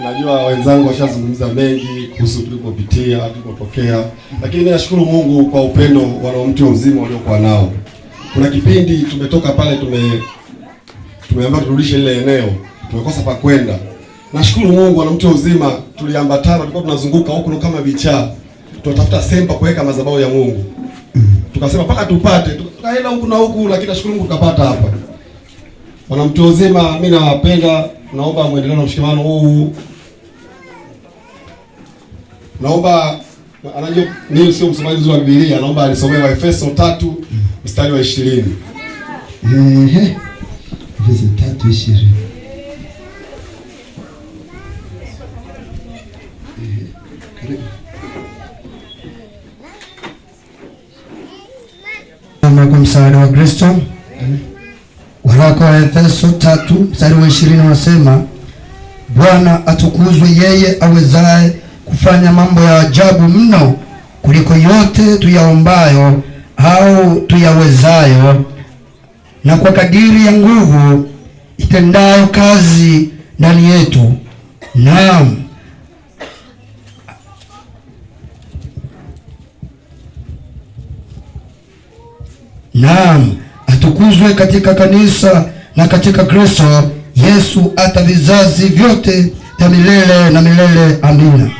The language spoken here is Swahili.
Najua wenzangu washazungumza mengi kuhusu tulikopitia, tulikotokea, lakini nashukuru Mungu kwa upendo wanaomtia uzima waliokuwa nao. Kuna kipindi tumetoka pale, tumeambiwa turudishe ile eneo, tumekosa pa kwenda. Nashukuru Mungu anamtia uzima, tuliambatana, tulikuwa tunazunguka huko kama vichaa, tunatafuta sempa kuweka madhabahu ya Mungu. Tukasema paka tupate, tukaenda huku na huku, lakini nashukuru Mungu tukapata hapa. Wanamtia uzima, mimi nawapenda, naomba muendelee na mshikamano huu. Naomba anajua ni sio msomaji wa Biblia, naomba alisomee Waefeso 3 mstari wa 20. Efeso 3:20. Kwa msaada wa Kristo. Waraka wa Efeso 3 mstari wa 20 unasema, Bwana atukuzwe yeye awezaye kufanya mambo ya ajabu mno kuliko yote tuyaombayo au tuyawezayo, na kwa kadiri ya nguvu itendayo kazi ndani yetu. Naam, atukuzwe katika kanisa na katika Kristo Yesu hata vizazi vyote vya milele na milele. Amina.